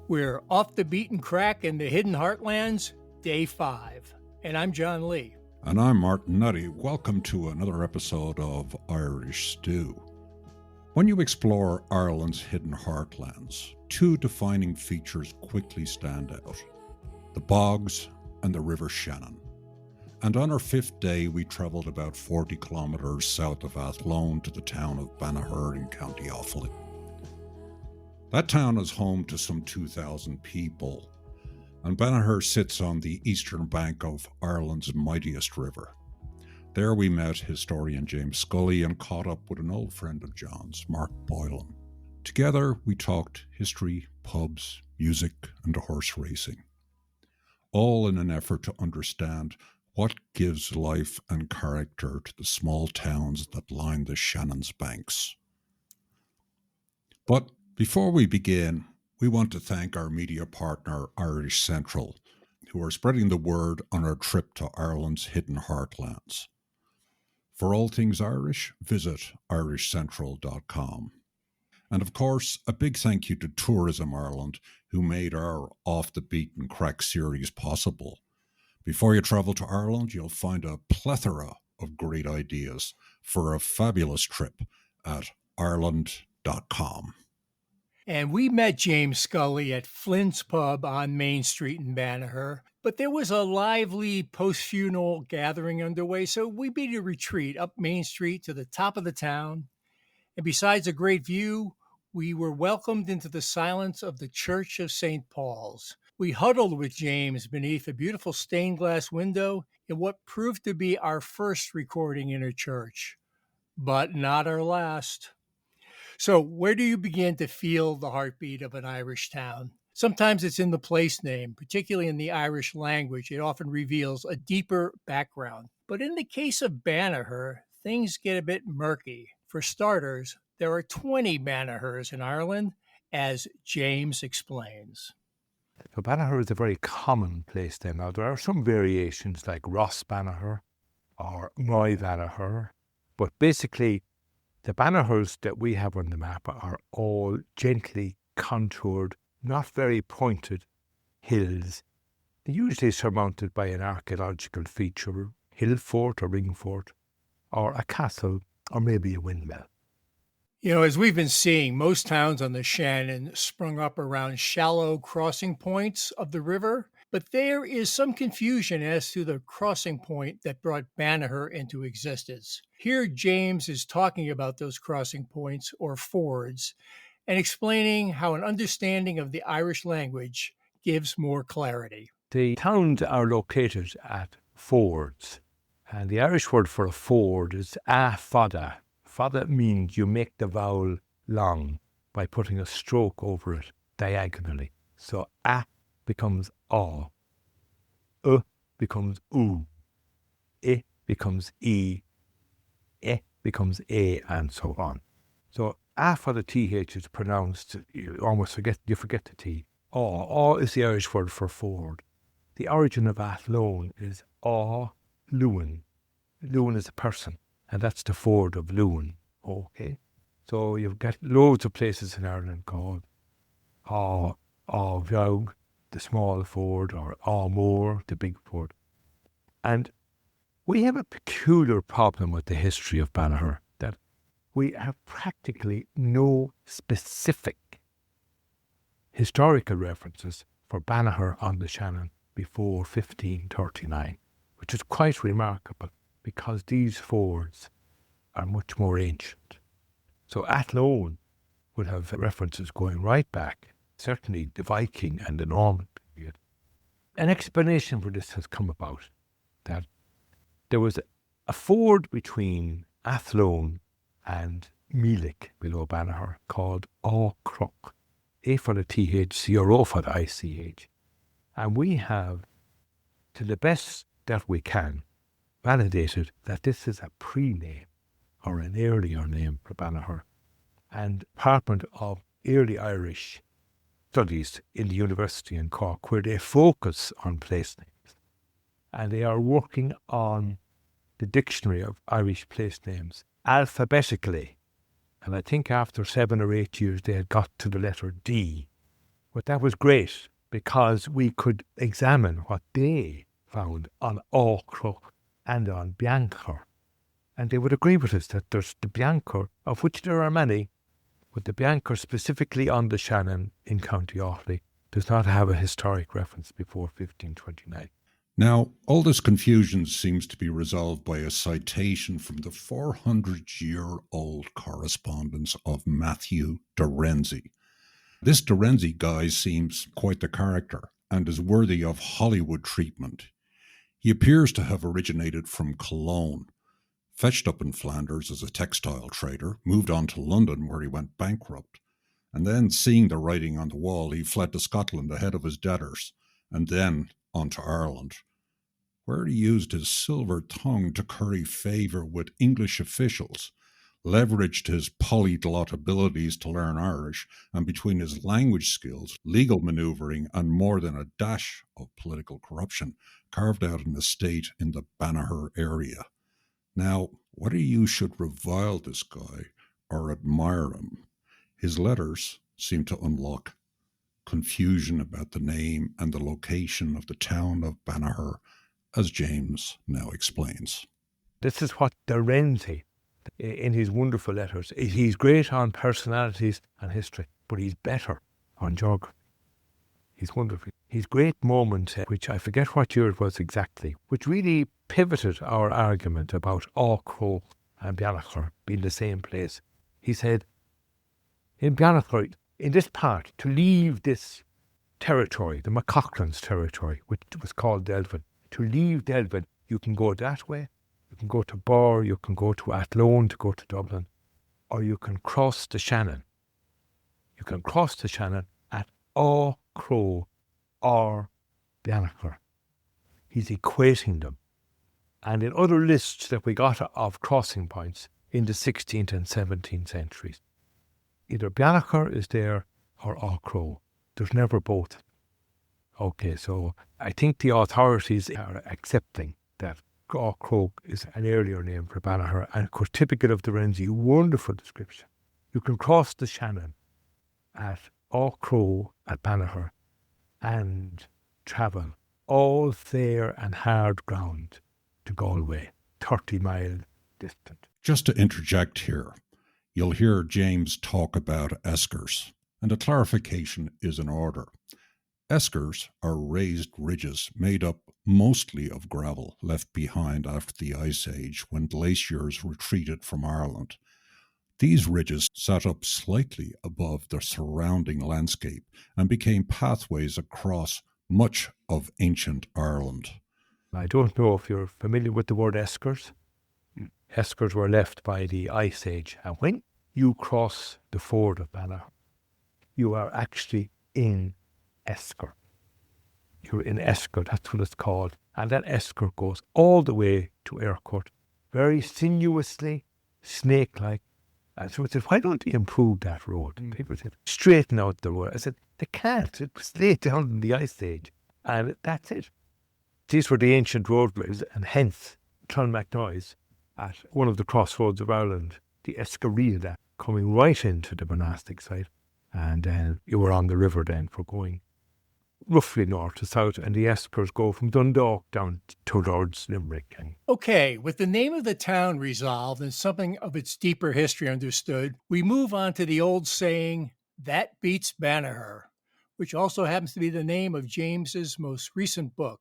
We're off the Beaten Craic in the Hidden Heartlands, day 5. And I'm John Lee. And I'm Martin Nutty. Welcome to another episode of Irish Stew. When you explore Ireland's Hidden Heartlands, two defining features quickly stand out: the bogs and the River Shannon. And on our 5th day, we travelled about 40 kilometres south of Athlone to the town of Banagher in County Offaly. That town is home to some 2,000 people, and Banagher sits on the eastern bank of Ireland's mightiest river. There we met historian James Scully and caught up with an old friend of John's, Mark Boylan. Together we talked history, pubs, music and horse racing, all in an effort to understand what gives life and character to the small towns that line the Shannon's banks. But before we begin, we want to thank our media partner, Irish Central, who are spreading the word on our trip to Ireland's Hidden Heartlands. For all things Irish, visit irishcentral.com. And of course, a big thank you to Tourism Ireland, who made our Off the Beaten Craic series possible. Before you travel to Ireland, you'll find a plethora of great ideas for a fabulous trip at ireland.com. And we met James Scully at Flynn's pub on Main Street in Banagher. But there was a lively post-funeral gathering underway, so we made a retreat up Main Street to the top of the town. And besides a great view, we were welcomed into the silence of the Church of St. Paul's. We huddled with James beneath a beautiful stained glass window in what proved to be our first recording in a church, but not our last. So where do you begin to feel the heartbeat of an Irish town? Sometimes it's in the place name, particularly in the Irish language. It often reveals a deeper background. But in the case of Banagher, things get a bit murky. For starters, there are 20 Banaghers in Ireland, as James explains. So Banagher is a very common place name. Now, there are some variations like Ross Banagher or Moy Banagher, but basically the Banaghers that we have on the map are all gently contoured, not very pointed hills, usually surmounted by an archaeological feature, hill fort or ring fort, or a castle, or maybe a windmill. You know, as we've been seeing, most towns on the Shannon sprung up around shallow crossing points of the river, but there is some confusion as to the crossing point that brought Banagher into existence. Here, James is talking about those crossing points or fords and explaining how an understanding of the Irish language gives more clarity. The towns are located at fords, and the Irish word for a ford is a fada. Fada means you make the vowel long by putting a stroke over it diagonally. So a becomes a, becomes u, I becomes e becomes a, and so on. So a for the th is pronounced, you forget the t. A is the Irish word for ford. The origin of Athlone is Luan. Luan is a person, and that's the ford of Luan. Okay, so you've got loads of places in Ireland called Viog, the small ford, or Moor, the big ford. And we have a peculiar problem with the history of Banagher, that we have practically no specific historical references for Banagher on the Shannon before 1539, which is quite remarkable because these fords are much more ancient. So Athlone would have references going right back, certainly the Viking and the Norman period. An explanation for this has come about, that there was a ford between Athlone and Meelick below Banagher called Crook. A for the TH, O for the ICH. And we have, to the best that we can, validated that this is a pre-name or an earlier name for Banagher, and Department of Early Irish Studies in the University in Cork, where they focus on place names. And they are working on the dictionary of Irish place names alphabetically. And I think after 7 or 8 years they had got to the letter D, But that was great because we could examine what they found on Aughcroke and on Banagher. And they would agree with us that there's the Banagher, of which there are many, but the Banagher specifically on the Shannon in County Offaly does not have a historic reference before 1529. Now, all this confusion seems to be resolved by a citation from the 400-year-old correspondence of Matthew de Renzi. This de Renzi guy seems quite the character and is worthy of Hollywood treatment. He appears to have originated from Cologne, fetched up in Flanders as a textile trader, moved on to London where he went bankrupt, and then, seeing the writing on the wall, he fled to Scotland ahead of his debtors, and then on to Ireland, where he used his silver tongue to curry favour with English officials, leveraged his polyglot abilities to learn Irish, and between his language skills, legal manoeuvring, and more than a dash of political corruption, carved out an estate in the Banagher area. Now, whether you should revile this guy or admire him, his letters seem to unlock confusion about the name and the location of the town of Banagher, as James now explains. This is what de Renzi, in his wonderful letters, he's great on personalities and history, but he's better on geography. He's wonderful. His great moment, which I forget what year it was exactly, which really pivoted our argument about Aughcroke and Banagher being the same place. He said, in Banagher, in this part, to leave this territory, the McCaughlan's territory, which was called Delvin, to leave Delvin, you can go that way, you can go to Bar, you can go to Athlone to go to Dublin, or you can cross the Shannon. You can cross the Shannon at Aughcroke or Banagher. He's equating them. And in other lists that we got of crossing points in the 16th and 17th centuries, either Banagher is there or Aughcroke. There's never both. Okay, so I think the authorities are accepting that Aughcroke is an earlier name for Banagher, and of course typical of the Renzi, wonderful description. You can cross the Shannon at Aughcroke at Banagher and travel all fair and hard ground to Galway, 30 mile distant. Just to interject here, you'll hear James talk about eskers, and a clarification is in order. Eskers are raised ridges made up mostly of gravel left behind after the Ice Age when glaciers retreated from Ireland. These ridges sat up slightly above the surrounding landscape and became pathways across much of ancient Ireland. I don't know if you're familiar with the word eskers. Eskers were left by the Ice Age, and when you cross the ford of Banagher, you are actually in Esker. You're in Esker, that's what it's called. And that Esker goes all the way to Ercourt, very sinuously, snake-like. And so I said, why don't they improve that road? People said, straighten out the road. I said, they can't. It was laid down in the Ice Age. And that's it. These were the ancient roadways, and hence Clonmacnoise, at one of the crossroads of Ireland, the Escariada, coming right into the monastic site. And you were on the river then for going roughly north to south, and the Eskers go from Dundalk down towards Limerick. Okay, with the name of the town resolved and something of its deeper history understood, we move on to the old saying, that beats Banagher, which also happens to be the name of James's most recent book.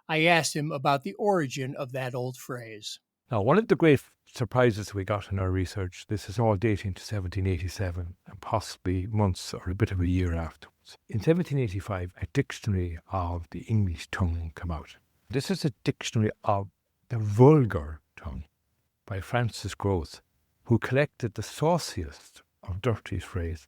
I asked him about the origin of that old phrase. Now, one of the great surprises we got in our research, this is all dating to 1787 and possibly months or a bit of a year afterwards. In 1785, a dictionary of the English tongue came out. This is a dictionary of the vulgar tongue by Francis Groth, who collected the sauciest of dirtiest phrases.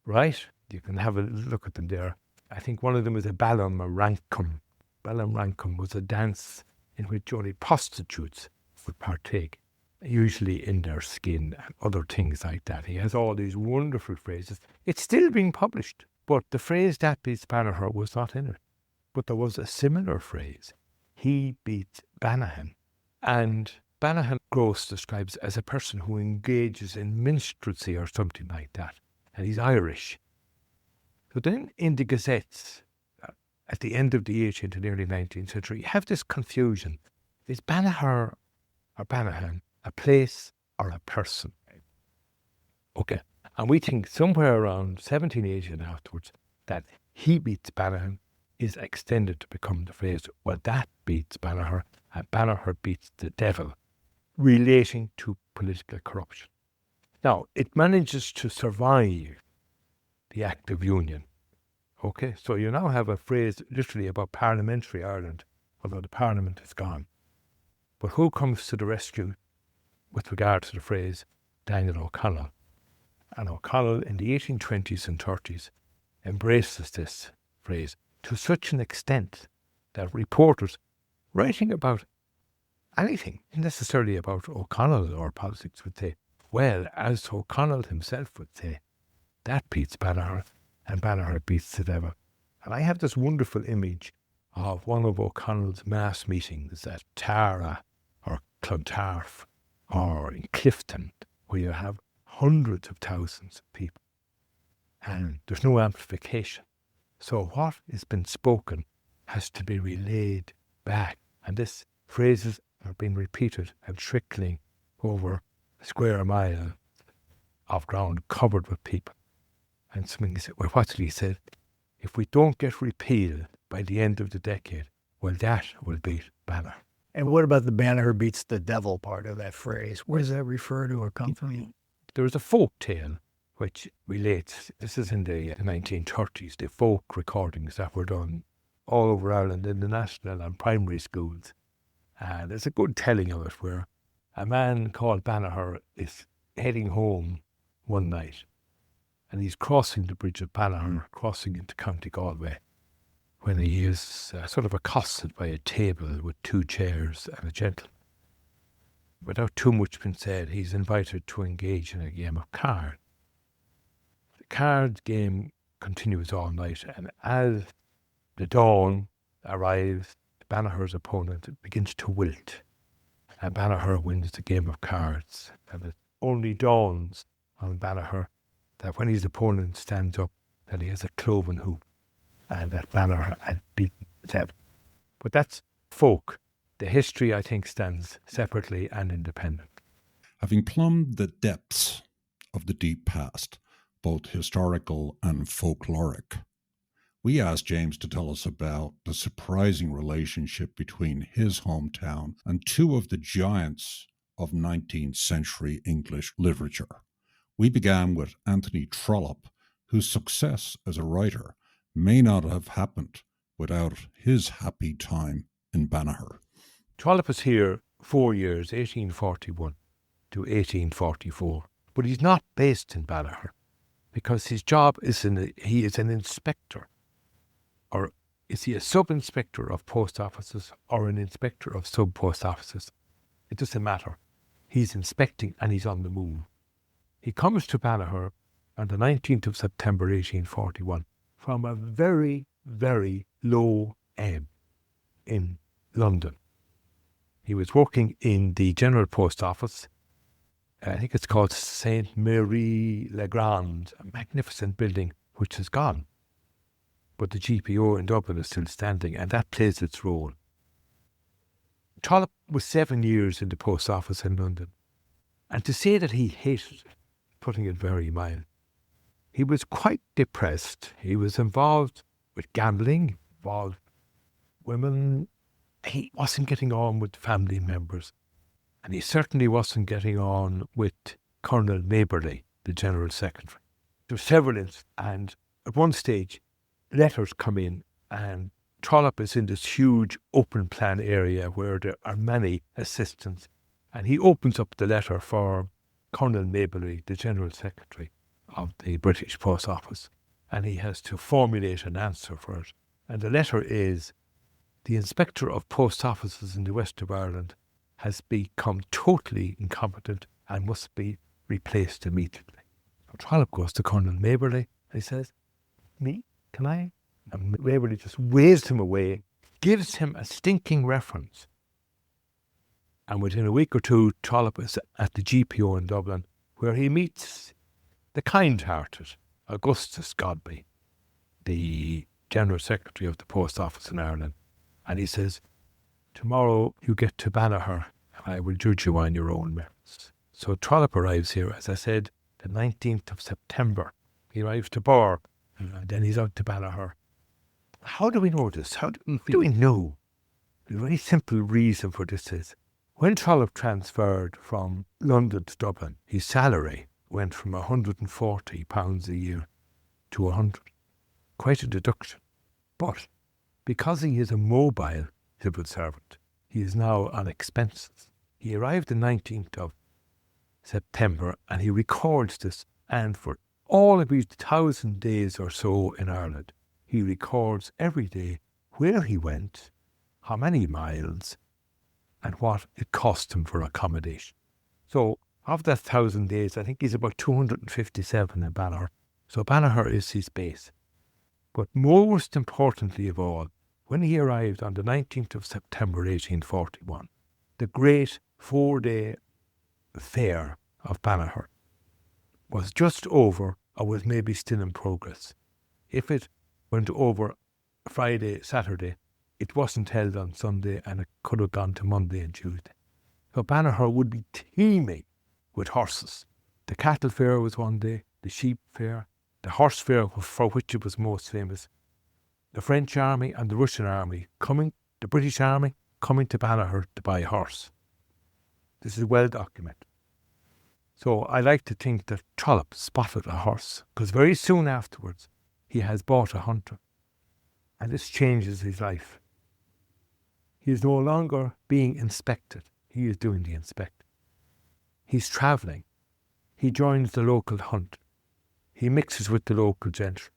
Right? You can have a look at them there. I think one of them is a Ballam Rankum. Ballam Rankum was a dance in which only prostitutes would partake, usually in their skin and other things like that. He has all these wonderful phrases. It's still being published, but the phrase that beats Banagher was not in it. But there was a similar phrase, he beats Banagher. And Banagher Gross describes as a person who engages in minstrelsy or something like that. And he's Irish. So then in the gazettes, at the end of the 18th and early 19th century, you have this confusion. Is Banagher or Banagher a place or a person? Okay. And we think somewhere around 1780 and afterwards that he beats Banagher is extended to become the phrase, well, that beats Banagher and Banagher beats the devil, relating to political corruption. Now, it manages to survive the Act of Union. Okay, so you now have a phrase literally about parliamentary Ireland, although the Parliament is gone. But who comes to the rescue with regard to the phrase? Daniel O'Connell. And O'Connell in the 1820s and 30s embraces this phrase to such an extent that reporters writing about anything, not necessarily about O'Connell or politics, would say, well, as O'Connell himself would say, that beats Banagher and Banagher beats the devil. And I have this wonderful image of one of O'Connell's mass meetings at Tara or Clontarf or in Clifton, where you have hundreds of thousands of people and there's no amplification. So what has been spoken has to be relayed back, and these phrases are being repeated and trickling over a square mile of ground covered with people. And somebody said, well, what did he say? If we don't get repealed by the end of the decade, well, that will beat Banagher. And what about the Banagher beats the devil part of that phrase? Where does that refer to or come from? There is a folk tale which relates, this is in the 1930s, the folk recordings that were done all over Ireland in the national and primary schools. And there's a good telling of it where a man called Banagher is heading home one night and he's crossing the bridge of Banagher, crossing into County Galway, when he is sort of accosted by a table with two chairs and a gentleman. Without too much being said, he's invited to engage in a game of cards. The card game continues all night, and as the dawn arrives, Banagher's opponent begins to wilt, and Banagher wins the game of cards. And it only dawns on Banagher that when his opponent stands up, that he has a cloven hoop, and that Banagher had beaten the devil. But that's folk. The history, I think, stands separately and independent. Having plumbed the depths of the deep past, both historical and folkloric, we asked James to tell us about the surprising relationship between his hometown and two of the giants of 19th century English literature. We began with Anthony Trollope, whose success as a writer may not have happened without his happy time in Banagher. Trollope was here 4 years, 1841 to 1844, but he's not based in Banagher because his job is he is an inspector. Or is he a sub-inspector of post offices or an inspector of sub-post offices? It doesn't matter. He's inspecting and he's on the move. He comes to Banagher on the 19th of September 1841 from a very, very low ebb in London. He was working in the General Post Office. I think it's called St. Mary Le Grand, a magnificent building which has gone. But the GPO in Dublin is still standing, and that plays its role. Trollope was 7 years in the post office in London. And to say that he hated it, putting it very mild, he was quite depressed. He was involved with gambling, involved with women. He wasn't getting on with family members. And he certainly wasn't getting on with Colonel Maberly, the General Secretary. There were several, and at one stage, letters come in, and Trollope is in this huge open plan area where there are many assistants. And he opens up the letter for Colonel Maberly, the General Secretary of the British Post Office, and he has to formulate an answer for it. And the letter is, the Inspector of Post Offices in the West of Ireland has become totally incompetent and must be replaced immediately. So Trollope goes to Colonel Maberly and he says, me? Can I? And Maberly just waves him away, gives him a stinking reference. And within a week or two, Trollope is at the GPO in Dublin, where he meets the kind-hearted Augustus Godby. the General Secretary of the Post Office in Ireland. And he says, tomorrow you get to Banagher and I will judge you on your own merits. So Trollope arrives here, as I said, the 19th of September. He arrives to Bar and then he's out to Banagher. How do we know this? How do we know? The very simple reason for this is when Trollope transferred from London to Dublin, his salary went from £140 a year to 100. Quite a deduction. But because he is a mobile civil servant, he is now on expenses. He arrived the 19th of September and he records this, and for all of his 1,000 days or so in Ireland, he records every day where he went, how many miles, and what it cost him for accommodation. So of that 1,000 days, I think he's about 257 in Banagher. So Banagher is his base. But most importantly of all, when he arrived on the 19th of September 1841, the great 4-day fair of Banagher was just over, or was maybe still in progress. If it went over Friday, Saturday, it wasn't held on Sunday and it could have gone to Monday and Tuesday. So Banagher would be teeming with horses. The cattle fair was one day, the sheep fair, the horse fair for which it was most famous, the French army and the Russian army coming, the British army coming to Banagher to buy a horse. This is well documented. So I like to think that Trollope spotted a horse, because very soon afterwards he has bought a hunter. And this changes his life. He is no longer being inspected. He is doing the inspecting. He's travelling. He joins the local hunt. He mixes with the local gentry.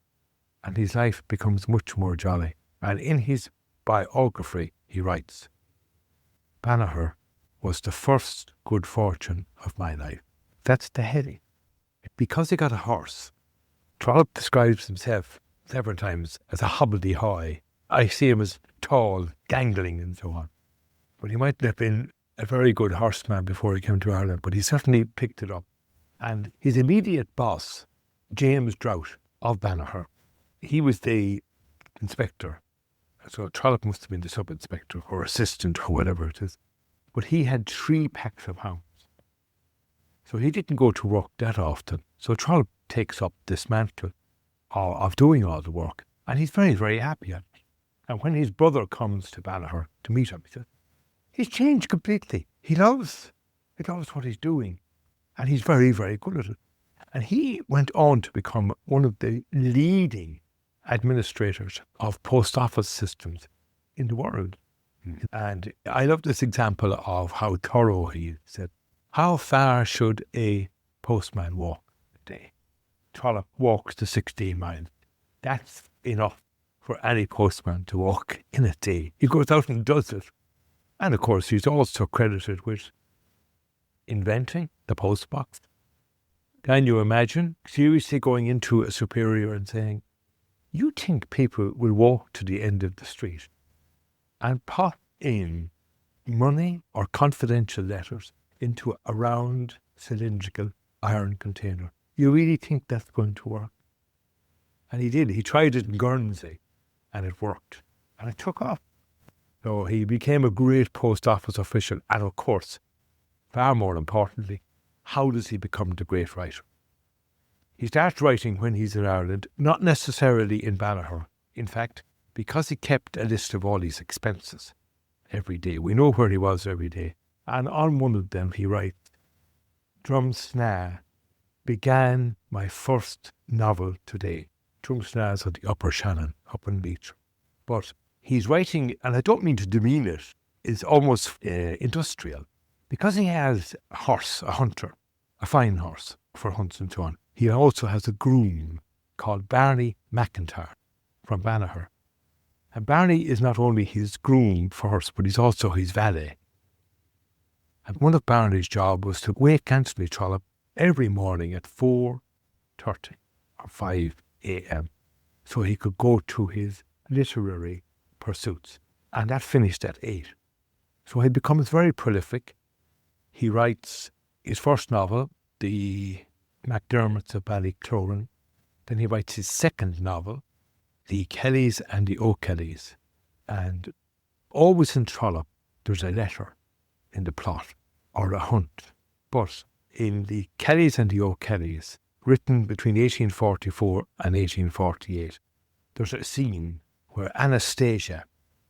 And his life becomes much more jolly. And in his biography, he writes, Banagher was the first good fortune of my life. That's the heading. Because he got a horse, Trollope describes himself several times as a hobbledehoy. I see him as tall, gangling and so on. But he mightn't have been a very good horseman before he came to Ireland, but he certainly picked it up. And his immediate boss, James Scully of Banagher, he was the inspector. So Trollope must have been the sub-inspector or assistant or whatever it is. But he had 3 packs of hounds. So he didn't go to work that often. So Trollope takes up this mantle of doing all the work. And he's very, very happy at it. And when his brother comes to Banagher to meet him, he says, he's changed completely. He loves what he's doing. And he's very, very good at it. And he went on to become one of the leading administrators of post office systems in the world. Mm. And I love this example of how thorough he said, how far should a postman walk a day? Trollope walks the 16 miles. That's enough for any postman to walk in a day. He goes out and does it. And of course, he's also credited with inventing the postbox. Can you imagine seriously going into a superior and saying, you think people will walk to the end of the street and put in money or confidential letters into a round cylindrical iron container? You really think that's going to work? And he did. He tried it in Guernsey and it worked. And it took off. So he became a great post office official. And of course, far more importantly, how does he become the great writer? He starts writing when he's in Ireland, not necessarily in Banagher. In fact, because he kept a list of all his expenses every day. We know where he was every day. And on one of them he writes, Drumsna began my first novel today. Drumsna's at the Upper Shannon, up in Leitrim. But he's writing, and I don't mean to demean it, it's almost industrial. Because he has a horse, a hunter, a fine horse for hunts and so on, he also has a groom called Barney McIntyre from Banagher. And Barney is not only his groom for horse, but he's also his valet. And one of Barney's job was to wake Anthony Trollope every morning at 4:30 or 5 a.m. so he could go to his literary pursuits. And that finished at 8. So he becomes very prolific. He writes his first novel, The MacDermots of Ballycloran. Then he writes his second novel, the Kellys and the O'Kellys. And always in Trollope, there's a letter in the plot or a hunt. But in the Kellys and the O'Kellys, written between 1844 and 1848, there's a scene where Anastasia,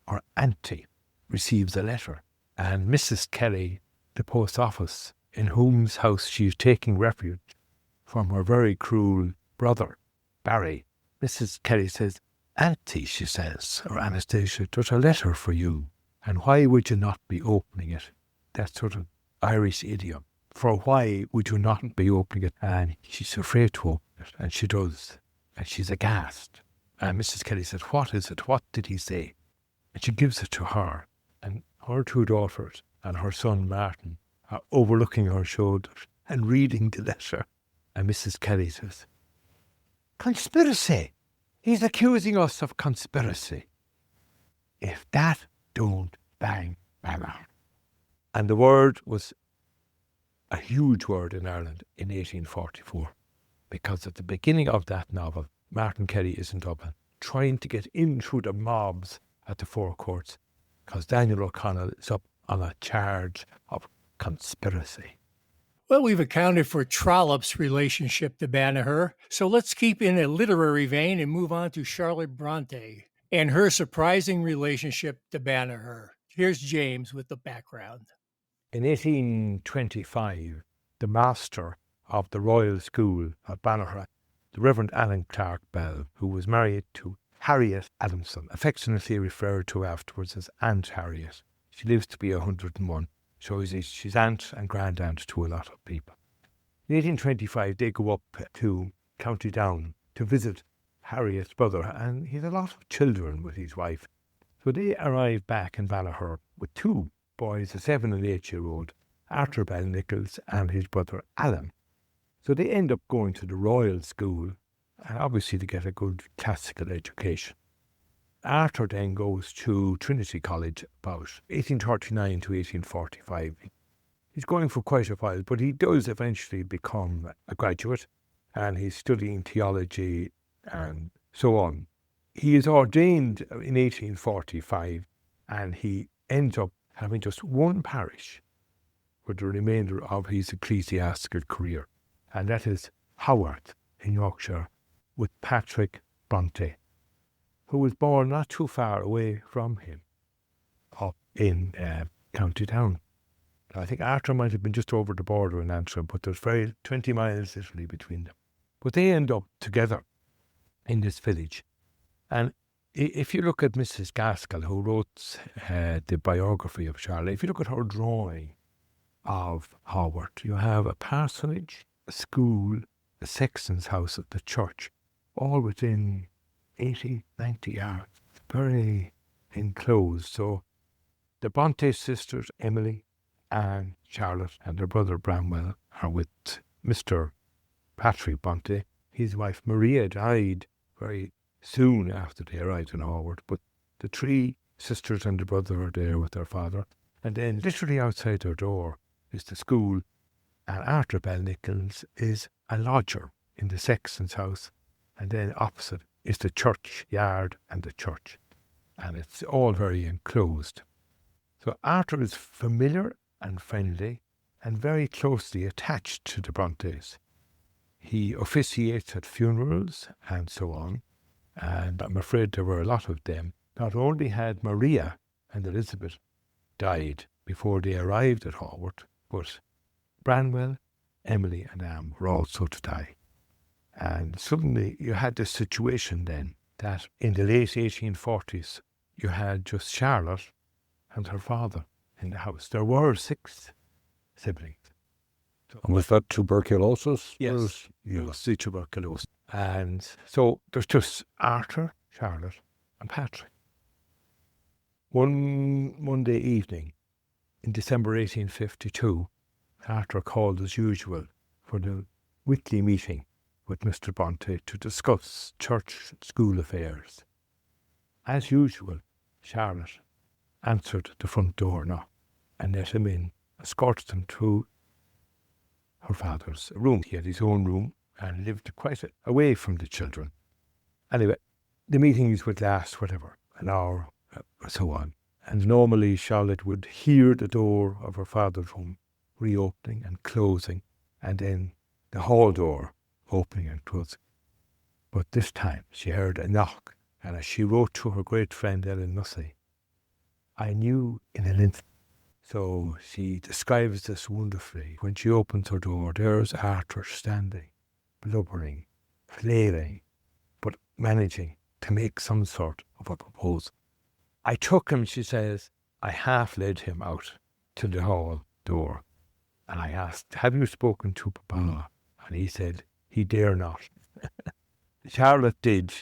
or Auntie, receives a letter. And Mrs. Kelly, the post office, in whose house she is taking refuge from her very cruel brother, Barry, Mrs. Kelly says, Auntie, she says, or Anastasia, there's a letter for you. And why would you not be opening it? That sort of Irish idiom. For why would you not be opening it? And she's afraid to open it. And she does. And she's aghast. And Mrs. Kelly said, what is it? What did he say? And she gives it to her. And her two daughters and her son Martin are overlooking her shoulders and reading the letter. And Mrs. Kelly says, conspiracy! He's accusing us of conspiracy. If that don't bang Banagher. And the word was a huge word in Ireland in 1844, because at the beginning of that novel, Martin Kelly is in Dublin trying to get in through the mobs at the Four Courts, because Daniel O'Connell is up on a charge of conspiracy. Well, we've accounted for Trollope's relationship to Banagher, so let's keep in a literary vein and move on to Charlotte Bronte and her surprising relationship to Banagher. Here's James with the background. In 1825, the master of the Royal School at Banagher, the Reverend Alan Clark Bell, who was married to Harriet Adamson, affectionately referred to afterwards as Aunt Harriet. She lives to be 101. So she's aunt and grandaunt to a lot of people. In 1825, they go up to County Down to visit Harriet's brother, and he had a lot of children with his wife. So they arrive back in Banagher with two boys, a 7 and 8-year-old, Arthur Bell Nichols and his brother Alan. So they end up going to the Royal School, and obviously to get a good classical education. Arthur then goes to Trinity College about 1839 to 1845. He's going for quite a while, but he does eventually become a graduate, and he's studying theology and so on. He is ordained in 1845, and he ends up having just one parish for the remainder of his ecclesiastical career, and that is Haworth in Yorkshire with Patrick Bronte, who was born not too far away from him, up in County Down. I think Arthur might have been just over the border in Antrim, but there's 20 miles literally between them. But they end up together in this village. And if you look at Mrs. Gaskell, who wrote the biography of Charlotte, if you look at her drawing of Haworth, you have a parsonage, a school, a sexton's house at the church, all within 80, 90 yards, very enclosed. So the Bronte sisters, Emily and Charlotte, and their brother Bramwell are with Mr. Patrick Bronte. His wife Maria died very soon after they arrived in Haworth, but the three sisters and the brother are there with their father. And then literally outside their door is the school, and Arthur Bell Nichols is a lodger in the sexton's house, and then opposite is the church yard and the church, and it's all very enclosed. So Arthur is familiar and friendly and very closely attached to the Brontes. He officiates at funerals and so on, and I'm afraid there were a lot of them. Not only had Maria and Elizabeth died before they arrived at Haworth, but Branwell, Emily and Anne were also to die. And suddenly you had this situation then that in the late 1840s you had just Charlotte and her father in the house. There were 6 siblings. And was that tuberculosis? Yes, the tuberculosis. And so there's just Arthur, Charlotte and Patrick. One Monday evening in December 1852, Arthur called as usual for the weekly meeting with Mr. Bronte to discuss church and school affairs. As usual, Charlotte answered the front door knock and let him in, escorted him to her father's room. He had his own room and lived quite away from the children. Anyway, the meetings would last, whatever, an hour or so on. And normally Charlotte would hear the door of her father's room reopening and closing, and then the hall door opening and closing. But this time she heard a knock, and as she wrote to her great friend Ellen Nussey, I knew in an instant. So she describes this wonderfully. When she opens her door, there's Arthur standing, blubbering, flailing, but managing to make some sort of a proposal. I took him, she says, I half led him out to the hall door, and I asked, have you spoken to Papa? And he said, he dare not. Charlotte did,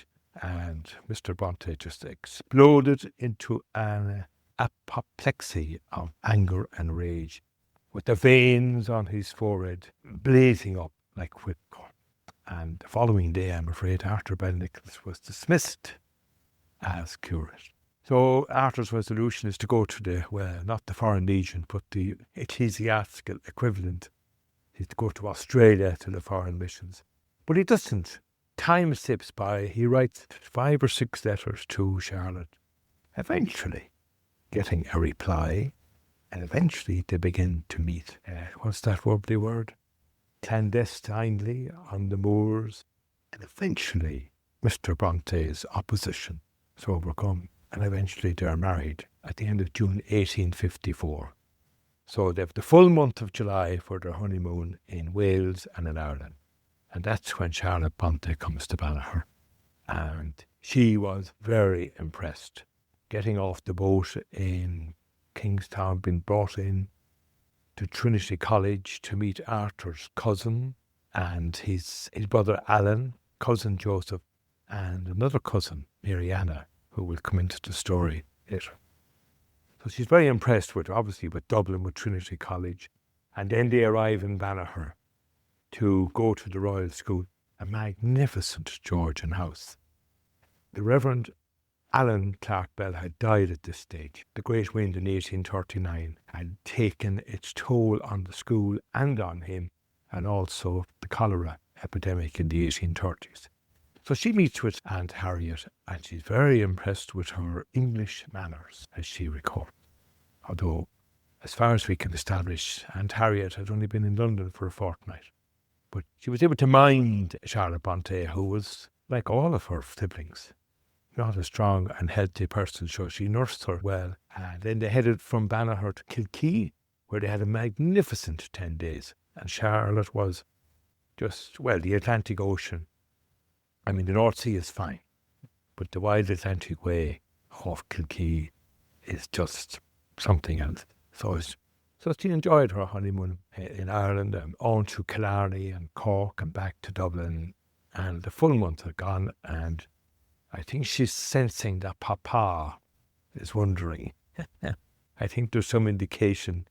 and Mr. Bronte just exploded into an apoplexy of anger and rage, with the veins on his forehead blazing up like whipcord. And the following day, I'm afraid, Arthur Bell-Nicholas was dismissed as curate. So Arthur's resolution is to go to not the Foreign Legion, but the ecclesiastical equivalent. He's to go to Australia to the foreign missions. But he doesn't. Time slips by. He writes 5 or 6 letters to Charlotte, eventually getting a reply, and eventually they begin to meet. What's that lovely word? Clandestinely on the moors. And eventually Mr. Bronte's opposition is overcome, and eventually they're married at the end of June 1854. So they have the full month of July for their honeymoon in Wales and in Ireland. And that's when Charlotte Bronte comes to Banagher. And she was very impressed. Getting off the boat in Kingstown, being brought in to Trinity College to meet Arthur's cousin and his brother Alan, cousin Joseph, and another cousin, Mariana, who will come into the story later. So she's very impressed with, obviously, with Dublin, with Trinity College. And then they arrive in Banagher to go to the Royal School, a magnificent Georgian house. The Reverend Alan Clark Bell had died at this stage. The Great Wind in 1839 had taken its toll on the school and on him, and also the cholera epidemic in the 1830s. So she meets with Aunt Harriet, and she's very impressed with her English manners, as she records. Although, as far as we can establish, Aunt Harriet had only been in London for a fortnight. But she was able to mind Charlotte Bronte, who was, like all of her siblings, not a strong and healthy person, so she nursed her well. And then they headed from Banagher to Kilkee, where they had a magnificent 10 days. And Charlotte was just, the Atlantic Ocean. I mean, the North Sea is fine, but the wide Atlantic way off Kilkee is just something else. So she enjoyed her honeymoon in Ireland, on to Killarney and Cork and back to Dublin. And the full month had gone, and I think she's sensing that Papa is wondering. I think there's some indication,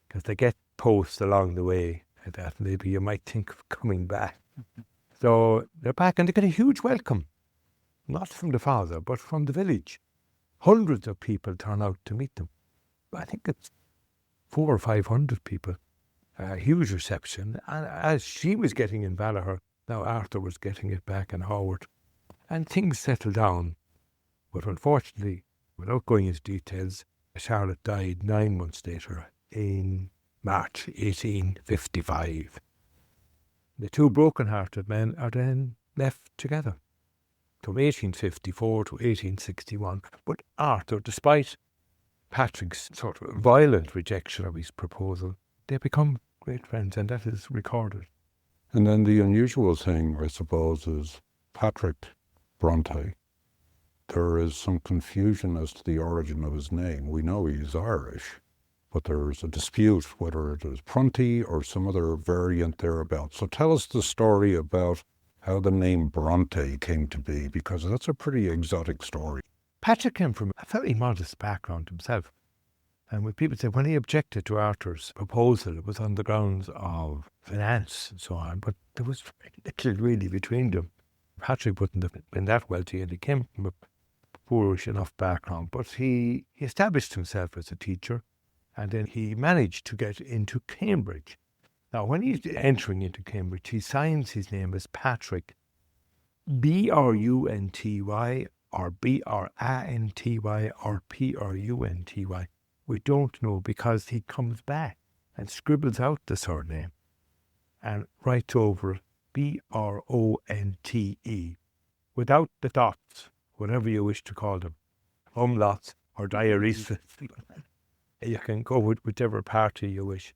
because they get posts along the way that maybe you might think of coming back. So they're back, and they get a huge welcome, not from the father, but from the village. Hundreds of people turn out to meet them. I think it's 400 or 500 people. A huge reception. And as she was getting in Banagher, now Arthur was getting it back in Howard. And things settled down. But unfortunately, without going into details, Charlotte died 9 months later in March 1855. The two broken-hearted men are then left together from 1854 to 1861. But Arthur, despite Patrick's sort of violent rejection of his proposal, they become great friends, and that is recorded. And then the unusual thing, I suppose, is Patrick Bronte. There is some confusion as to the origin of his name. We know he's Irish, but there's a dispute whether it is Bronte or some other variant thereabouts. So tell us the story about how the name Bronte came to be, because that's a pretty exotic story. Patrick came from a very modest background himself. And when people say when he objected to Arthur's proposal, it was on the grounds of finance and so on, but there was very little really between them. Patrick wouldn't have been that wealthy, and he came from a poorish enough background, but he established himself as a teacher, and then he managed to get into Cambridge. Now, when he's entering into Cambridge, he signs his name as Patrick Brunty or Branty or Prunty. We don't know, because he comes back and scribbles out the surname and writes over Bronte without the dots, whatever you wish to call them, umlauts or diaresis. You can go with whichever party you wish.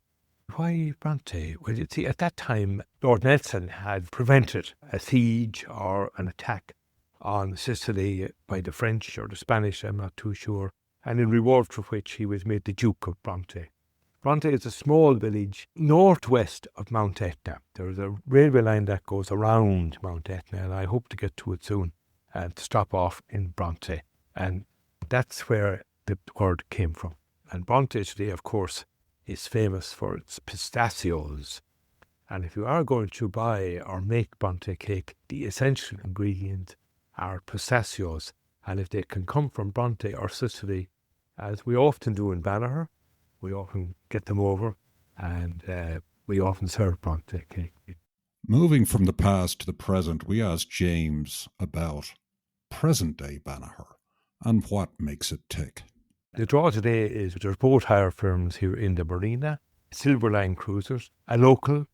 Why Bronte? Well, you see, at that time, Lord Nelson had prevented a siege or an attack on Sicily by the French or the Spanish, I'm not too sure, and in reward for which he was made the Duke of Bronte. Bronte is a small village northwest of Mount Etna. There is a railway line that goes around Mount Etna, and I hope to get to it soon and to stop off in Bronte. And that's where the word came from. And Bronte today, of course, is famous for its pistachios. And if you are going to buy or make Bronte cake, the essential ingredient are pistachios. And if they can come from Bronte or Sicily, as we often do in Banagher, we often get them over, and we often serve Bronte cake. Moving from the past to the present, we asked James about present-day Banagher and what makes it tick. The draw today is there's boat hire firms here in the marina, Silver Line Cruisers, a local,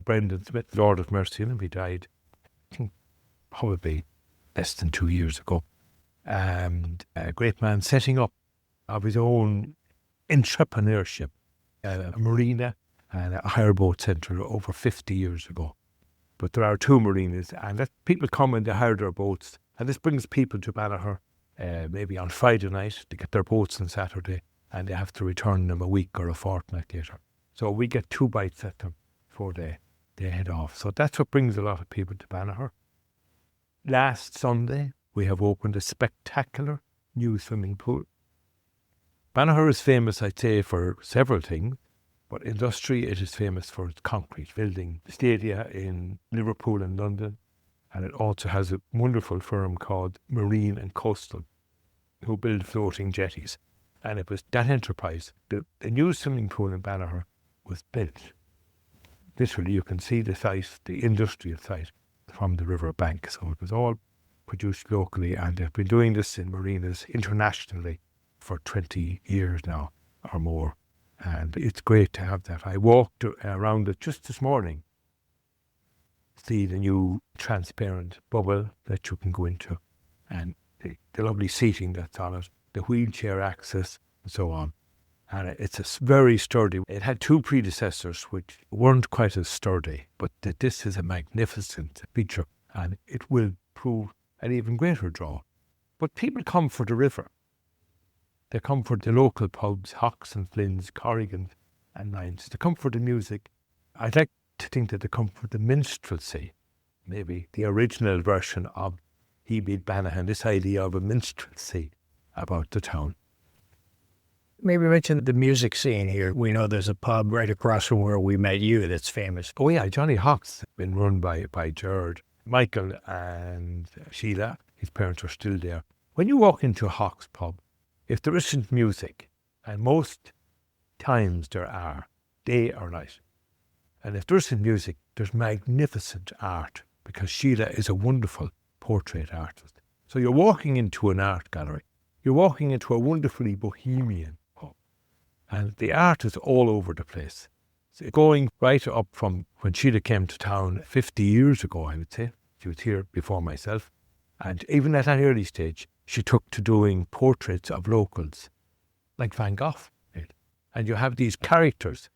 Brendan Smith, Lord of Mercy, and he died, I think, probably less than 2 years ago, and a great man setting up of his own entrepreneurship, a marina and a hire boat centre over 50 years ago. But there are 2 marinas, and that people come and they hire their boats, and this brings people to Banagher maybe on Friday night to get their boats on Saturday, and they have to return them a week or a fortnight later. So we get 2 bites at them before they head off. So that's what brings a lot of people to Banagher. Last Sunday, we have opened a spectacular new swimming pool. Banagher is famous, I'd say, for several things, but industry, it is famous for its concrete, building stadia in Liverpool and London, and it also has a wonderful firm called Marine and Coastal, who build floating jetties. And it was that enterprise, the new swimming pool in Banagher was built. Literally, you can see the site, the industrial site, from the river bank. So it was all produced locally, and they've been doing this in marinas internationally for 20 years now or more, and it's great to have that. I walked around it just this morning, see the new transparent bubble that you can go into, and the lovely seating that's on it, the wheelchair access and so on, and it's very sturdy. It had 2 predecessors which weren't quite as sturdy, but this is a magnificent feature, and it will prove an even greater draw. But people come for the river. They come for the local pubs, Hocks and Flynn's, Corrigan's and Nines. They come for the music. I'd like to think that they come for the minstrelsy, maybe the original version of He-Beat Banagher, this idea of a minstrelsy about the town. Maybe mention the music scene here. We know there's a pub right across from where we met you that's famous. Oh yeah, Johnny Hocks, been run by Gerard, Michael and Sheila. His parents are still there. When you walk into a Hocks pub, if there isn't music, and most times there are, day or night, and if there isn't music, there's magnificent art, because Sheila is a wonderful portrait artist. So you're walking into an art gallery. You're walking into a wonderfully bohemian pub, and the art is all over the place. So going right up from when Sheila came to town 50 years ago, I would say. She was here before myself. And even at an early stage, she took to doing portraits of locals, like Van Gogh did. And you have these characters.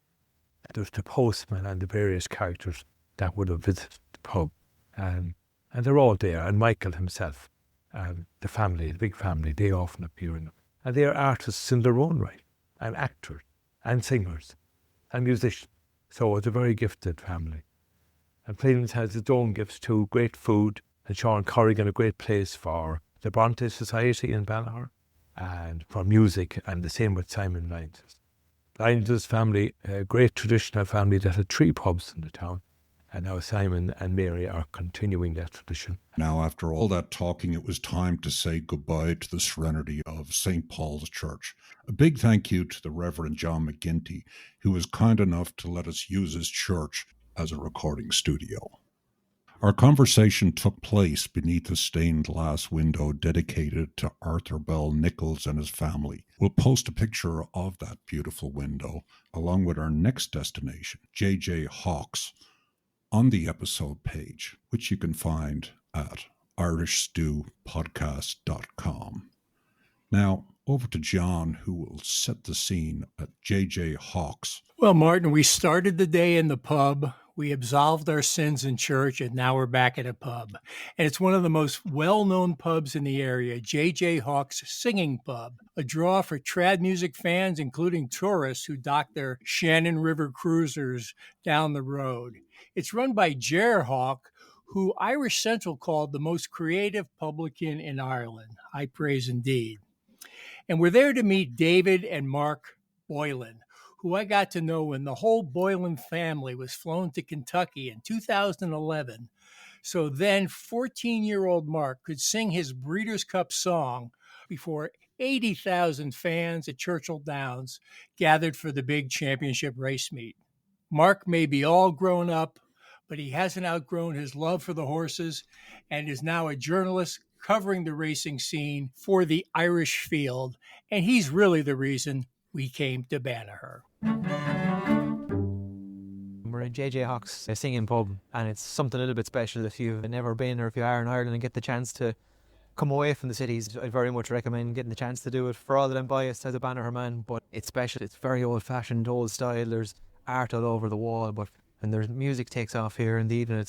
There's the postman and the various characters that would have visited the pub. And they're all there. And Michael himself, and the family, the big family, they often appear in them. And they are artists in their own right, and actors, and singers, and musicians. So it's a very gifted family. And Flynn's has its own gifts too, great food, and Sean Corrigan, a great place for the Bronte Society in Banagher, and for music, and the same with Simon Lyons. Lyons' family, a great traditional family that had 3 pubs in the town, and now Simon and Mary are continuing that tradition. Now, after all that talking, it was time to say goodbye to the serenity of St. Paul's Church. A big thank you to the Reverend John McGinty, who was kind enough to let us use his church as a recording studio. Our conversation took place beneath a stained glass window dedicated to Arthur Bell Nichols and his family. We'll post a picture of that beautiful window along with our next destination, JJ Hawks, on the episode page, which you can find at irishstewpodcast.com. Now, over to John, who will set the scene at JJ Hawks. Well, Martin, we started the day in the pub. We absolved our sins in church, and now we're back at a pub. And it's one of the most well-known pubs in the area, J.J. Hawks Singing Pub, a draw for trad music fans, including tourists who dock their Shannon River cruisers down the road. It's run by Ger Hawk, who Irish Central called the most creative publican in Ireland. High praise indeed. And we're there to meet David and Mark Boylan, who I got to know when the whole Boylan family was flown to Kentucky in 2011. So then 14-year-old Mark could sing his Breeders' Cup song before 80,000 fans at Churchill Downs gathered for the big championship race meet. Mark may be all grown up, but he hasn't outgrown his love for the horses and is now a journalist covering the racing scene for the Irish Field. And he's really the reason we came to Banagher. We're in JJ Hawks, a singing pub, and it's something a little bit special if you've never been or if you are in Ireland and get the chance to come away from the cities. I'd very much recommend getting the chance to do it. For all that I'm biased as a Banagher man, but it's special. It's very old-fashioned, old style. There's art all over the wall, but when there's music takes off here in the evening,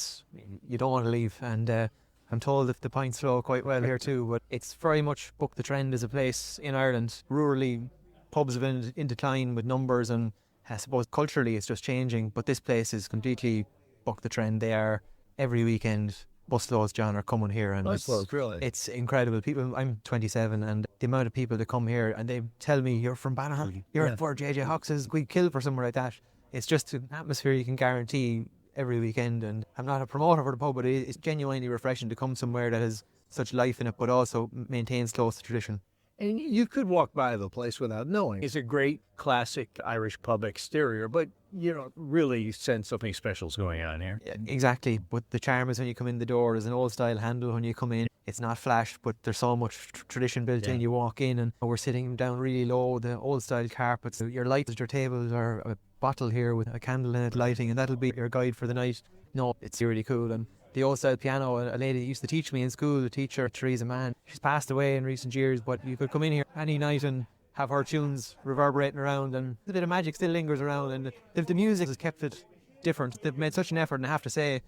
you don't want to leave. And I'm told that the pints flow quite well here too, but it's very much bucked the trend as a place in Ireland. Rurally, pubs have been in decline with numbers, and I suppose culturally it's just changing, but this place is completely bucked the trend. They are every weekend. Busloads, John, are coming here, and it's incredible. People, I'm 27, and the amount of people that come here and they tell me, "You're from Banagher, you're at for JJ Hawks, we'd kill for somewhere like that." It's just an atmosphere you can guarantee every weekend, and I'm not a promoter for the pub, but it's genuinely refreshing to come somewhere that has such life in it, but also maintains close to tradition. And you could walk by the place without knowing. It's a great classic Irish pub exterior, but you don't really sense something special's going on here. Yeah, exactly. But the charm is when you come in the door, there's an old style handle when you come in. It's not flash, but there's so much tradition built in. You walk in and we're sitting down really low, the old style carpets. Your lights at your tables are a bottle here with a candle in it lighting, and that'll be your guide for the night. No, it's really cool. And the old style piano, a lady that used to teach me in school, the teacher, Theresa Mann, she's passed away in recent years, but you could come in here any night and have her tunes reverberating around, and a bit of magic still lingers around, and the music has kept it different. They've made such an effort, and I have to say,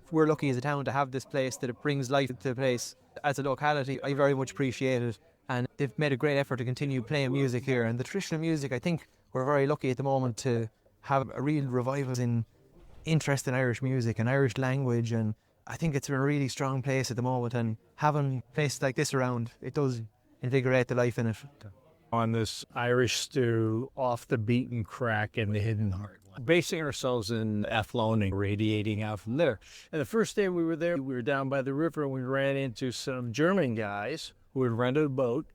we're lucky as a town to have this place, that it brings life to the place. As a locality, I very much appreciate it, and they've made a great effort to continue playing music here. And the traditional music, I think we're very lucky at the moment to have a real revival in interest in Irish music and Irish language, and I think it's a really strong place at the moment, and having places like this around, it does invigorate the life in it. On this Irish stew off the Beaten Craic in the Hidden Heartlands, basing ourselves in Athlone, radiating out from there. And the first day we were there, we were down by the river, and we ran into some German guys who had rented a boat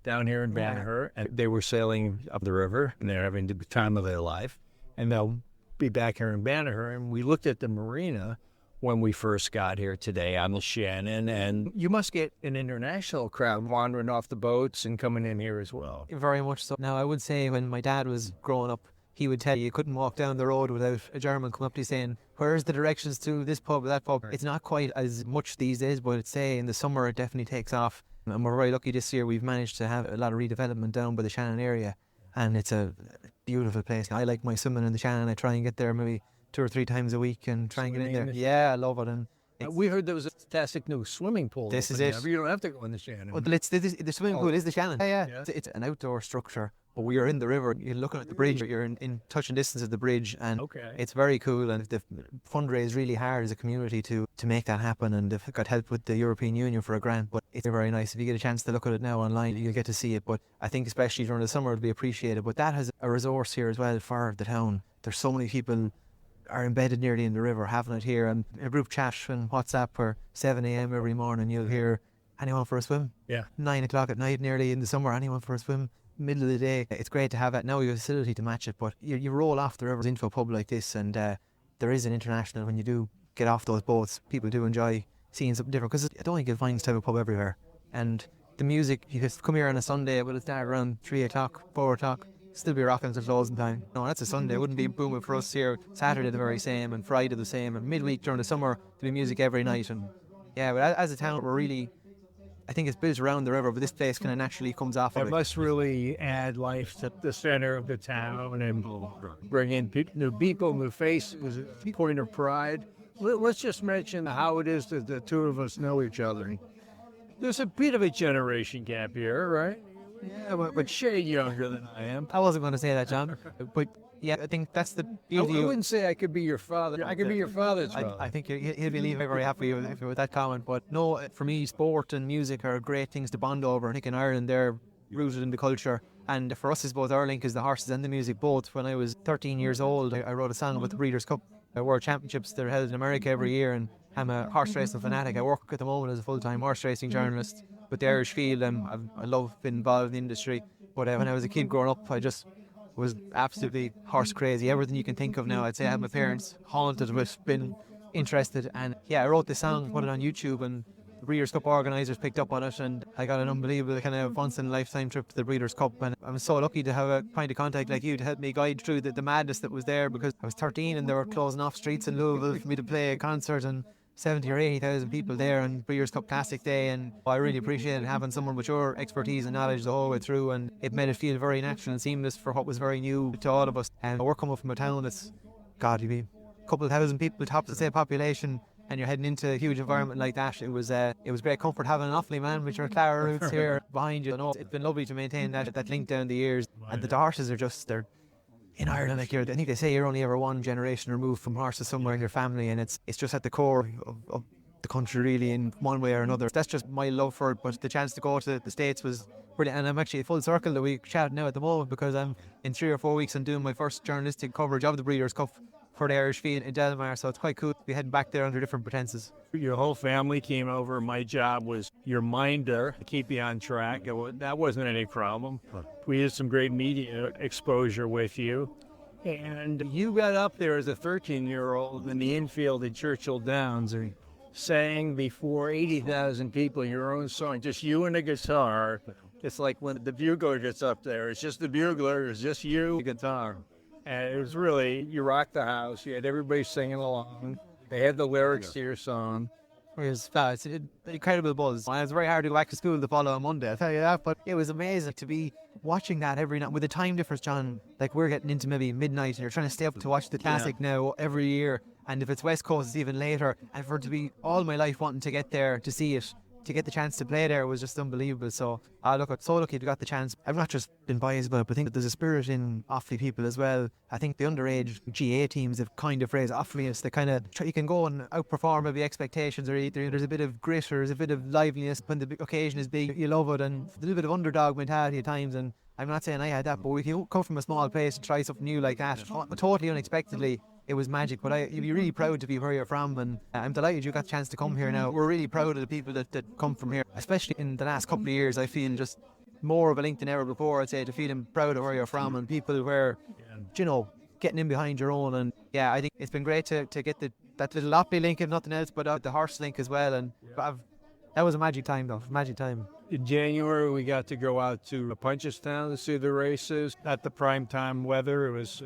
down here in Banagher, and they were sailing up the river, and they're having the time of their life. And they'll be back here in Banagher, and we looked at the marina when we first got here today on the Shannon, and you must get an international crowd wandering off the boats and coming in here as well. Very much so. Now, I would say when my dad was growing up, he would tell you couldn't walk down the road without a German coming up to you saying, "Where's the directions to this pub, that pub?" It's not quite as much these days, but I'd say in the summer it definitely takes off. And we're very lucky this year. We've managed to have a lot of redevelopment down by the Shannon area, and it's a beautiful place. I like my swimming in the Shannon. I try and get there maybe 2 or 3 times a week and try and get in there. Yeah, I love it. And we heard there was a fantastic new swimming pool. This is it. You don't have to go in the Shannon. Well, the swimming pool is the Shannon. Yeah. It's an outdoor structure, but we are in the river. You're looking at the bridge. You're in touching distance of the bridge, and it's very cool. And they've fundraised really hard as a community to make that happen, and they've got help with the European Union for a grant. But it's very nice. If you get a chance to look at it now online, you'll get to see it. But I think especially during the summer it'll be appreciated. But that has a resource here as well for the town. There's so many people are embedded nearly in the river, having it here, and a group chat on WhatsApp for 7 a.m. every morning. You'll hear anyone for a swim. 9 o'clock at night, nearly in the summer, anyone for a swim. Middle of the day, it's great to have that. Now we have a facility to match it, but you roll off the river into a pub like this, and there is an international when you do get off those boats. People do enjoy seeing something different, because I don't think you'll find this type of pub everywhere. And the music, you just come here on a Sunday, but it's start around 3 o'clock, 4 o'clock, still be rocking until closing time. No, that's a Sunday. It wouldn't be booming for us here. Saturday the very same, and Friday the same, and midweek during the summer there'll be music every night. And yeah, but as a town, we're really, I think it's built around the river, but this place kind of naturally comes off of It it. must really add life to the center of the town and bring in new people, new faces, a point of pride. Let's just mention how it is that the two of us know each other. There's a bit of a generation gap here, right? Yeah, but shade younger than I am. I wasn't going to say that, John, but yeah, I think that's the I beauty. wouldn't say I could be your father. I could be your father's father. I think he'll be very happy with that comment. But no, for me, sport and music are great things to bond over. I think in Ireland they're rooted in the culture. And for us, it's both our link is the horses and the music both. When I was 13 years old, I wrote a song with the Breeders' Cup World Championships. They're held in America every year, and I'm a horse racing fanatic. I work at the moment as a full-time horse racing journalist with the Irish Field. I love being involved in the industry. But when I was a kid growing up, I just was absolutely horse crazy. Everything you can think of now, I'd say I had my parents haunted with being interested. And yeah, I wrote this song, put it on YouTube, and the Breeders' Cup organisers picked up on it, and I got an unbelievable kind of once-in-a-lifetime trip to the Breeders' Cup. And I was so lucky to have a point of contact like you to help me guide through the madness that was there, because I was 13 and they were closing off streets in Louisville for me to play a concert, and 70 or 80,000 people there on Breeders' Cup Classic Day. And I really appreciated having someone with your expertise and knowledge the whole way through, and it made it feel very natural and seamless for what was very new to all of us. And we're coming from a town that's, God, you'd be a couple of thousand people, top to say population, and you're heading into a huge environment like that. It was great comfort having an Offaly man with your Clara roots here behind you. No, it's been lovely to maintain that link down the years. And the horses are just, they're in Ireland, like I think they say you're only ever one generation removed from horses somewhere in your family, and it's just at the core of the country really in one way or another. That's just my love for it. But the chance to go to the States was brilliant, and I'm actually full circle that we chat now at the moment, because I'm in 3 or 4 weeks and doing my first journalistic coverage of the Breeders' Cup for the Irish Field in Delmar, so it's quite cool to be heading back there under different pretenses. Your whole family came over. My job was your minder, to keep you on track. That wasn't any problem. We had some great media exposure with you. And you got up there as a 13-year-old in the infield at Churchill Downs and sang before 80,000 people your own song, just you and a guitar. It's like when the bugler gets up there, it's just the bugler, it's just you, the guitar. And it was really, you rocked the house. You had everybody singing along. They had the lyrics to your song. It's an incredible buzz. And it was very hard to go back to school the following Monday, I'll tell you that. But it was amazing to be watching that every night. With the time difference, John, like we're getting into maybe midnight and you're trying to stay up to watch the Classic now every year. And if it's West Coast, it's even later. And for it to be all my life wanting to get there to see it, to get the chance to play there was just unbelievable. So look, I'm so lucky to got the chance. I've not just been biased about it, but I think that there's a spirit in Offaly people as well. I think the underage GA teams have kind of phrased Offaly as the kind of, you can go and outperform maybe expectations, or there's a bit of grit or there's a bit of liveliness when the occasion is big, you love it, and a little bit of underdog mentality at times. And I'm not saying I had that, but we can come from a small place and try something new like that, totally unexpectedly. It was magic, but you'd be really proud to be where you're from, and I'm delighted you got the chance to come here now. We're really proud of the people that come from here, especially in the last couple of years. I feel just more of a link than ever before, I'd say, to feeling proud of where you're from and people where, getting in behind your own. And yeah, I think it's been great to get that little Offaly link, if nothing else, but the horse link as well. And that was a magic time, though, magic time. In January, we got to go out to Punchestown to see the races. At the prime time weather, it was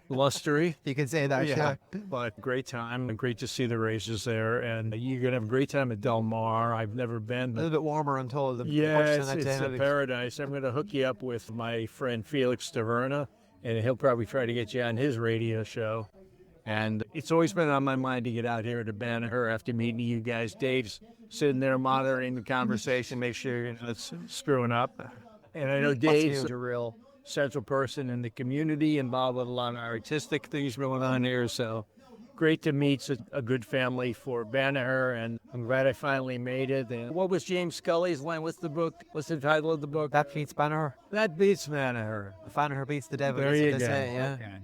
blustery. You can say that, yeah. But great time, and great to see the races there. And you're going to have a great time at Del Mar. I've never been. A little bit warmer, I'm told. Yeah, it's a paradise. I'm going to hook you up with my friend Felix Taverna, and he'll probably try to get you on his radio show. And it's always been on my mind to get out here to Banagher after meeting you guys. Dave's sitting there monitoring the conversation, make sure it's screwing up. And I know Dave's a real central person in the community, involved with a lot of artistic things going on here. So great to meet a good family for Banagher, and I'm glad I finally made it. And what was James Scully's line? What's the book? What's the title of the book? That Beats Banagher. That Beats Banagher. Banagher beats the devil. There you go. Say, yeah. Okay.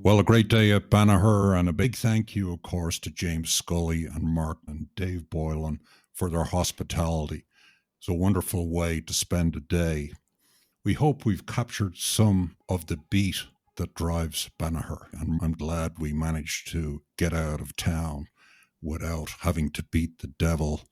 Well, a great day at Banagher, and a big thank you, of course, to James Scully and Mark and Dave Boylan for their hospitality. It's a wonderful way to spend a day. We hope we've captured some of the beat that drives Banagher, and I'm glad we managed to get out of town without having to beat the devil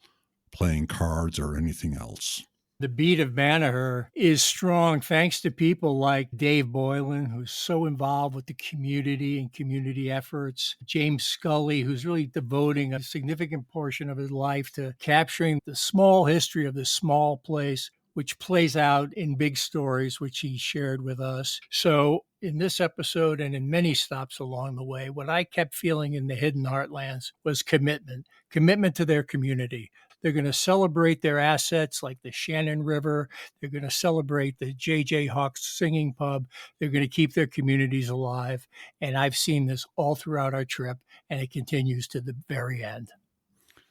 playing cards or anything else. The beat of Banagher is strong thanks to people like Dave Boylan, who's so involved with the community and community efforts. James Scully, who's really devoting a significant portion of his life to capturing the small history of this small place, which plays out in big stories, which he shared with us. So in this episode and in many stops along the way, what I kept feeling in the Hidden Heartlands was commitment to their community. They're going to celebrate their assets like the Shannon River. They're going to celebrate the J.J. Hawks Singing Pub. They're going to keep their communities alive. And I've seen this all throughout our trip, and it continues to the very end.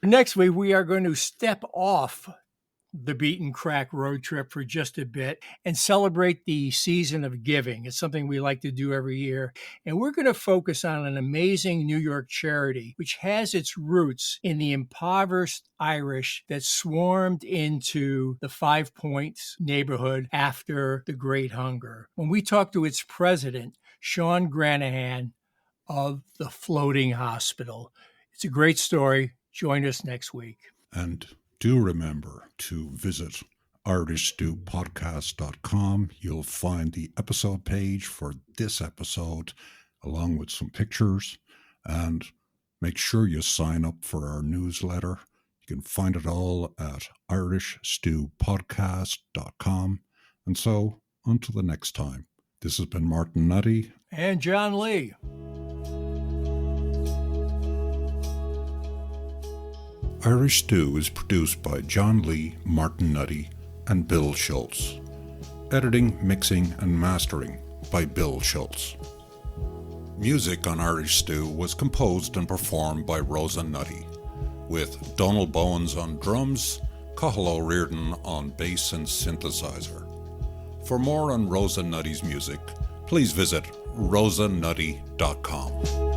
Next week, we are going to step off the Beaten Craic road trip for just a bit and celebrate the season of giving. It's something we like to do every year. And we're going to focus on an amazing New York charity, which has its roots in the impoverished Irish that swarmed into the 5 Points neighborhood after the Great Hunger. When we talked to its president, Sean Granahan of the Floating Hospital. It's a great story. Join us next week. And do remember to visit irishstewpodcast.com. You'll find the episode page for this episode along with some pictures, and make sure you sign up for our newsletter. You can find it all at irishstewpodcast.com. And so until the next time, this has been Martin Nutty and John Lee. Irish Stew is produced by John Lee, Martin Nutty, and Bill Schultz. Editing, mixing, and mastering by Bill Schultz. Music on Irish Stew was composed and performed by Rosa Nutty, with Donald Bowens on drums, Cathal O'Riordan on bass and synthesizer. For more on Rosa Nutty's music, please visit rosanutty.com.